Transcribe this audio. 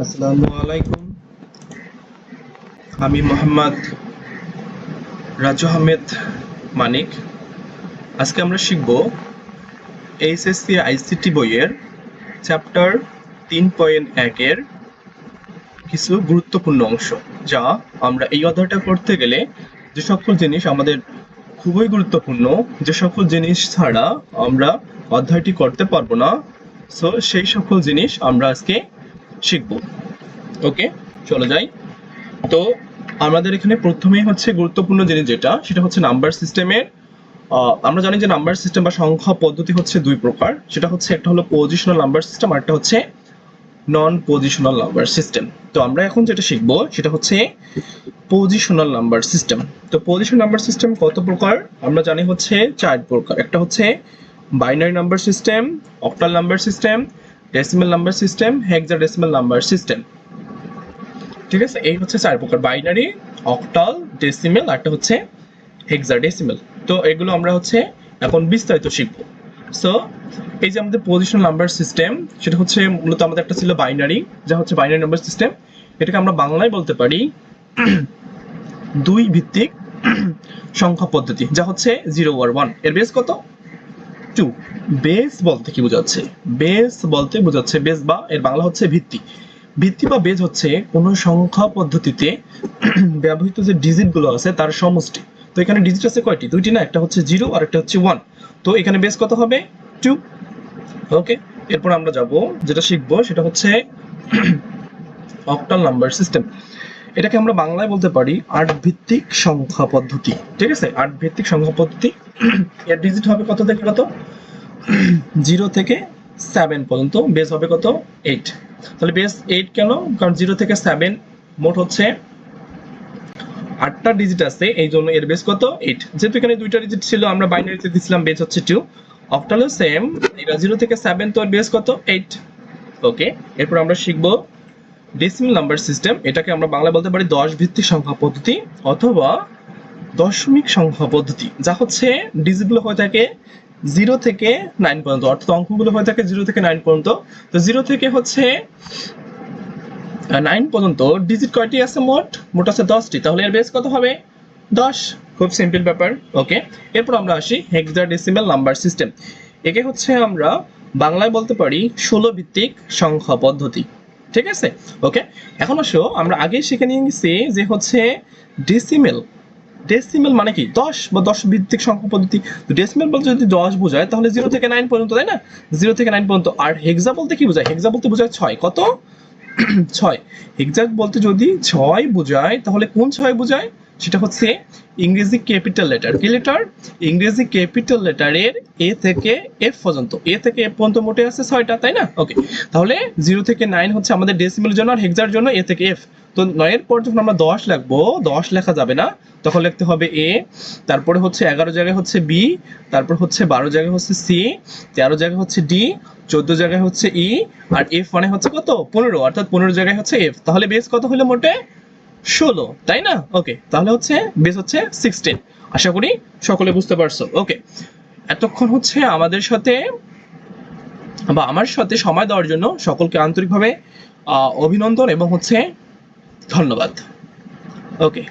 আসসালামু আলাইকুম। আমি মোহাম্মদ রাজু আহমেদ মানিক। আজকে আমরা শিখব এইচএসসি আইসিটি বইয়ের চ্যাপ্টার 3.1 এর কিছু গুরুত্বপূর্ণ অংশ, যা আমরা এই অধ্যায়টা করতে গেলে যে সকল জিনিস আমাদের খুবই গুরুত্বপূর্ণ, যে সকল জিনিস ছাড়া আমরা অধ্যায়টি করতে পারবো না, সো সেই সকল জিনিস আমরা আজকে শিখব। ওকে, চলে যাই। তো আমাদের এখানে প্রথমেই হচ্ছে গুরুত্বপূর্ণ জিনিস যেটা, সেটা হচ্ছে নাম্বার সিস্টেমের। আমরা জানি যে নাম্বার সিস্টেম বা সংখ্যা পদ্ধতি হচ্ছে দুই প্রকার। সেটা হচ্ছে একটা হলো পজিশনাল নাম্বার সিস্টেম, আর একটা হচ্ছে নন পজিশনাল নাম্বার সিস্টেম। তো আমরা এখন যেটা শিখবো সেটা হচ্ছে পজিশনাল নাম্বার সিস্টেম। তো পজিশনাল নাম্বার সিস্টেম কত প্রকার আমরা জানি হচ্ছে চার প্রকার। একটা হচ্ছে binary number system, octal number system, decimal number system, hexadecimal number system. ঠিক আছে, এই হচ্ছে চার প্রকার: বাইনারি, অক্টাল, ডেসিমেল, একটা হচ্ছে হেক্সাডেসিমেল। তো এগুলো আমরা হচ্ছে এখন বিস্তারিত শিখবো। সো এই যে আমাদের পজিশনাল নাম্বার সিস্টেম, সেটা হচ্ছে মূলত আমাদের একটা ছিল বাইনারি, যা হচ্ছে বাইনারি নাম্বার সিস্টেম। এটাকে আমরা বাংলায় বলতে পারি দুই ভিত্তিক সংখ্যা পদ্ধতি, যা হচ্ছে 0 আর 1। এর বেস কত? 2। বেস বলতে কি বোঝাচ্ছে? বেস বলতে বোঝাচ্ছে বেস বা এর বাংলা হচ্ছে ভিত্তি। ভিত্তি বা বেজ হচ্ছে কোনো সংখ্যা পদ্ধতিতে ব্যবহৃত যে ডিজিট গুলো আছে তার সমষ্টি। তো এখানে ডিজিট আছে কয়টি? দুইটি না, একটা হচ্ছে 0 আর একটা হচ্ছে 1। তো এখানে বেস কত হবে? 2। ওকে, এরপর আমরা যাব যেটা শিখবো সেটা হচ্ছে অক্টাল নাম্বার সিস্টেম। এটাকে আমরা বাংলায় বলতে পারি আট ভিত্তিক সংখ্যা পদ্ধতি। ঠিক আছে, আট ভিত্তিক সংখ্যা পদ্ধতি। এর ডিজিট হবে কত থেকে কত? 0 থেকে 7 পর্যন্ত। বেস হবে কত? 8। তাহলে বেস 8 কেন? কারণ 0 থেকে 7 মোট হচ্ছে 8টা ডিজিট আছে, এই জন্য এর বেস কত? 8। যেহেতু এখানে দুইটা ডিজিট ছিল, আমরা বাইনারিতে দিছিলাম বেস হচ্ছে 2। অক্টালও সেম, এটা 0 থেকে 7, তো এর বেস কত? 8। ওকে, এরপর আমরা শিখবো ডেসিমাল নাম্বার সিস্টেম। এটাকে আমরা বাংলা বলতে পারি 10 ভিত্তিক সংখ্যা পদ্ধতি অথবা দশমিক সংখ্যা পদ্ধতি, যা হচ্ছে ডিজিটগুলো হয়ে থাকে 0 থেকে 9 পর্যন্ত, অর্থাৎ অঙ্কগুলো হয়ে থাকে 0 থেকে 9 পর্যন্ত। তো 0 থেকে হচ্ছে 9 পর্যন্ত ডিজিট কয়টি আছে? মোট আছে 10টি। তাহলে এর বেস কত হবে? 10। খুব সিম্পল ব্যাপার। ওকে, এরপর আমরা আসি হেক্সাডেসিমাল নাম্বার সিস্টেম। একে হচ্ছে আমরা বাংলায় বলতে পারি 16 ভিত্তিক সংখ্যা পদ্ধতি। ঠিক আছে, ওকে। এখন আসো, আমরা আগেই শিখে নিয়ে গেছি যে হচ্ছে ডেসিমেল। ডেসিমেল মানে কি? 10 বা 10 ভিত্তিক সংখ্যা পদ্ধতি। তো ডেসিমেল বলতে যদি 10 বোঝায় তাহলে 0 থেকে 9 পর্যন্ত, তাই না? 0 থেকে 9 পর্যন্ত। আর হেক্সা বলতে কি বোঝায়? হেক্সা বলতে বোঝায় 6। কত? 6। এক্সাক্ট বলতে যদি 6 বোঝায় তাহলে কোন 6 বোঝায়? সেটা হচ্ছে ইংরেজি ক্যাপিটাল লেটার। কি লেটার? ইংরেজি ক্যাপিটাল লেটারের এ থেকে এফ পর্যন্ত। এ থেকে এফ পর্যন্ত মোটে আছে 6টা, তাই না? ওকে, তাহলে 0 থেকে 9 হচ্ছে আমাদের ডেসিমেলের জন্য, আর হেক্সার জন্য এ থেকে এফ। তো 9 এর পর যখন আমরা 10 লিখবো, 10 লেখা যাবে না, তখন লিখতে হবে এ, তারপরে হচ্ছে 11 জায়গায় হচ্ছে বি, তারপর হচ্ছে 12 জায়গায় হচ্ছে সি, 13 জায়গায় হচ্ছে ডি, 14 জায়গায় হচ্ছে ই, আর এফ মানে হচ্ছে কত? 15, অর্থাৎ 15 জায়গায় হচ্ছে এফ। তাহলে বেস কত হলো মোটে? 16, তাই না? ওকে, তাহলে হচ্ছে বেস হচ্ছে 16। আশা করি সকলে বুঝতে পারছো। ওকে, এতক্ষণ হচ্ছে আমাদের সাথে বা আমার সাথে সময় দেওয়ার জন্য সকলকে আন্তরিকভাবে অভিনন্দন এবং হচ্ছে ধন্যবাদ। ওকে।